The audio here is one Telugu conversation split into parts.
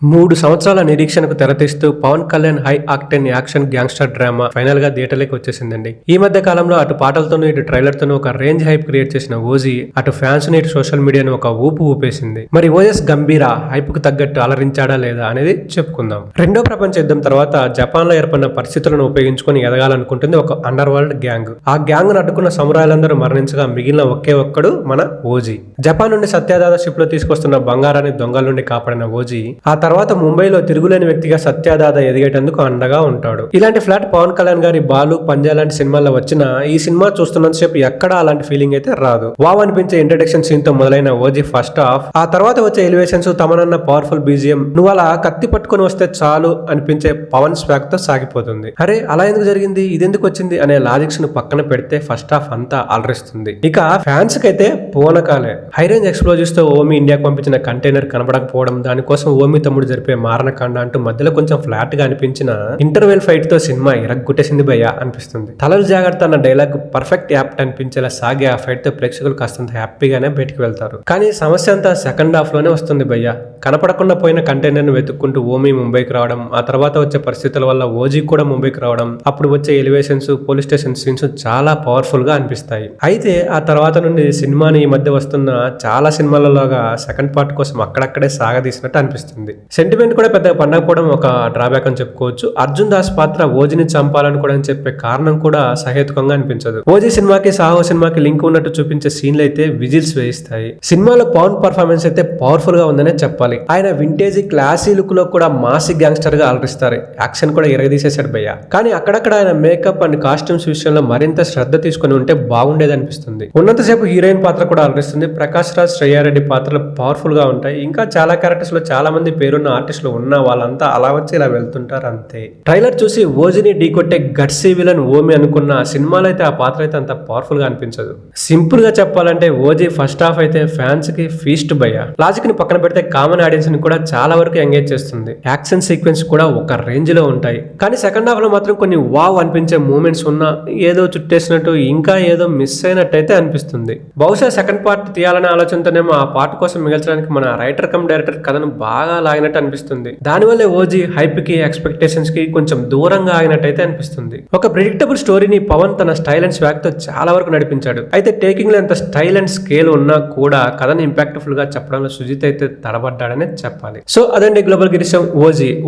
3 సంవత్సరాల నిరీక్షణకు తెరతీస్తూ Pawan Kalyan high octane action gangster drama final గా థియేటర్లోకి వచ్చేసిందండి. ఈ మధ్య కాలంలో అటు పాటలతోనూ ఇటు ట్రైలర్ తోనూ ఒక రేంజ్ హైప్ క్రియేట్ చేసిన ఓజీ అటు ఫ్యాన్స్ ని ఇటు సోషల్ మీడియాను ఒక ఊపేసింది. మరి ఓఎస్ గంభీర హైప్ కు తగ్గట్టు అలరించాడా లేదా అనేది చెప్పుకుందాం. రెండో ప్రపంచ యుద్ధం తర్వాత జపాన్ లో ఏర్పడిన పరిస్థితులను ఉపయోగించుకొని ఎదగాలనుకుంటుంది ఒక అండర్ వరల్డ్ గ్యాంగ్. ఆ గ్యాంగ్ ను అడ్డుకున్న సమురాయిలందరూ మరణించగా మిగిలిన ఒకే ఒక్కడు మన ఓజీ. జపాన్ నుండి సత్యాదాద షిప్ లో తీసుకొస్తున్న బంగారాన్ని దొంగల నుండి కాపాడిన ఓజీ ఆ తర్వాత ముంబైలో తిరుగులేని వ్యక్తిగా సత్యాదాద ఎదిగేటందుకు అండగా ఉంటాడు. ఇలాంటి ఫ్లాట్ పవన్ కళ్యాణ్ గారి బాలు పంజా లాంటి సినిమాల్లో వచ్చిన ఈ సినిమా చూస్తున్నంతసేపు ఎక్కడా అలాంటి ఫీలింగ్ అయితే రాదు. వావ్ అనిపించే ఇంట్రడక్షన్ సీన్ తో మొదలైన ఓజీ ఫస్ట్ హాఫ్, ఆ తర్వాత వచ్చే ఎలివేషన్స్, తమనన్న పవర్ఫుల్ బీజిఎం, నువ్వు అలా కత్తి పట్టుకొని వస్తే చాలు అనిపించే పవన్ స్వాగ్ తో సాగిపోతుంది. అరే అలా ఎందుకు జరిగింది, ఇదెందుకు వచ్చింది అనే లాజిక్స్ ను పక్కన పెడితే ఫస్ట్ హాఫ్ అంతా అలరిస్తుంది. ఇక ఫ్యాన్స్ కి అయితే పూనకాలే. హై రేంజ్ ఎక్స్ప్లోజివ్స్ తో ఓమి ఇండియాకు పంపించిన కంటైనర్ కనబడకపోవడం, దానికోసం ఓమి తమ్ముడు జరిపే మారణకాండ అంటూ మధ్యలో కొంచెం ఫ్లాట్ గా అనిపించిన ఇంటర్వెల్ ఫైట్ తో సినిమా ఇరగ్గొట్టేసింది భయ్యా అనిపిస్తుంది. తలలు జాగ్రత్త అన్న డైలాగ్ పర్ఫెక్ట్ యాప్ట్ అనిపించేలా సాగే ఆ ఫైట్ తో ప్రేక్షకులు కాస్తంత హ్యాపీగానే బయటకు వెళ్తారు. కానీ సమస్య అంతా సెకండ్ హాఫ్ లోనే వస్తుంది భయ్యా. కనపడకుండా పోయిన కంటైనర్ ను వెతుక్కుంటూ ఓమి ముంబైకి రావడం, ఆ తర్వాత వచ్చే పరిస్థితుల వల్ల ఓజీ కూడా ముంబైకి రావడం, అప్పుడు వచ్చే ఎలివేషన్స్, పోలీస్ స్టేషన్ సీన్స్ చాలా పవర్ఫుల్ గా అనిపిస్తాయి. అయితే ఆ తర్వాత నుండి సినిమాని ఈ మధ్య వస్తున్న చాలా సినిమాలలోగా సెకండ్ పార్ట్ కోసం అక్కడక్కడే సాగదీసినట్టు అనిపిస్తుంది. సెంటిమెంట్ కూడా పెద్దగా పండకపోవడం ఒక డ్రాబ్యాక్ అని చెప్పుకోవచ్చు. అర్జున్ దాస్ పాత్ర ఓజీని చంపాలనుకోవడం చెప్పే కారణం కూడా సహేతుకంగా అనిపించదు. ఓజీ సినిమాకి సాహో సినిమాకి లింక్ ఉన్నట్టు చూపించే సీన్లు అయితే విజిల్స్ వేయిస్తాయి. సినిమాలో పవన్ పర్ఫార్మెన్స్ అయితే పవర్ఫుల్ గా ఉందనే చెప్పాలి. ఆయన వింటేజ్ క్లాసీ లుక్ లో కూడా మాసి గ్యాంగ్స్టర్ గా అలరిస్తారు. యాక్షన్ కూడా ఎరగదీసేశాడు భయ్య. కానీ అక్కడక్కడ ఆయన మేకప్ అండ్ కాస్ట్యూమ్స్ విషయంలో మరింత శ్రద్ధ తీసుకుని ఉంటే బాగుండేది అనిపిస్తుంది. ఉన్నంతసేపు హీరోయిన్ పాత్ర కూడా అలరిస్తుంది. ప్రకాష్ రాజ్, శ్రేయారెడ్డి పాత్రలు పవర్ఫుల్ గా ఉంటాయి. ఇంకా చాలా క్యారెక్టర్స్ లో చాలా మంది పేరున్న ఆర్టిస్టులు ఉన్న వాళ్ళంతా అలా వచ్చి ఇలా వెళ్తుంటారు అంతే. ట్రైలర్ చూసి ఓజీని ఢీకొట్టే గట్సీ విలన్ ఓమి అనుకున్న సినిమాలో అయితే ఆ పాత్ర అయితే అంత పవర్ఫుల్ గా అనిపించదు. సింపుల్ గా చెప్పాలంటే ఓజీ ఫస్ట్ హాఫ్ అయితే ఫ్యాన్స్ కి ఫీస్ట్ భయ్య. లాజిక్ ని పక్కన పెడితే కామన్ ఆడియన్స్ ని కూడా చాలా వరకు ఎంగేజ్ చేస్తుంది. యాక్షన్ సీక్వెన్స్ కూడా ఒక రేంజ్ లో ఉంటాయి. కానీ సెకండ్ హాఫ్ లో మాత్రం కొన్ని వావ్ అనిపించే మూమెంట్స్ ఉన్నా ఏదో చుట్టేసినట్టు, ఇంకా ఏదో మిస్ అయినట్టయితే అనిపిస్తుంది. బహుశా సెకండ్ పార్ట్ తీయాలనే ఆలోచనతోనేమో ఆ పార్ట్ కోసం మిగల్చడానికి మన రైటర్ కమ్ డైరెక్టర్ కథను బాగా లాగినట్టు అనిపిస్తుంది. దానివల్లే ఓజీ హైప్ కి, ఎక్స్పెక్టేషన్స్ కి కొంచెం దూరంగా ఆగినట్టయితే అనిపిస్తుంది. ఒక ప్రిడిక్టబుల్ స్టోరీని పవన్ తన స్టైల్ అండ్ స్వాగ్ తో చాలా వరకు నడిపించాడు. అయితే టేకింగ్ లో ఎంత స్టైల్ అండ్ స్కేల్ ఉన్నా కూడా కథను ఇంపాక్ట్ఫుల్ గా చెప్పడంలో సుజిత్ అయితే తడబడ్డాడనే చెప్పాలి. సో అదండి గ్లోబల్ గిరీశం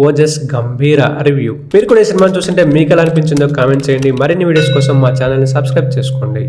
ఓజెస్ గంభీర రివ్యూ. మీరు కూడా ఈ సినిమాను చూస్తుంటే మీకు ఎలా అనిపించిందో కామెంట్ చేయండి. మరిన్ని వీడియోస్ కోసం మా ఛానల్ ని సబ్స్క్రైబ్ చేసుకోండి.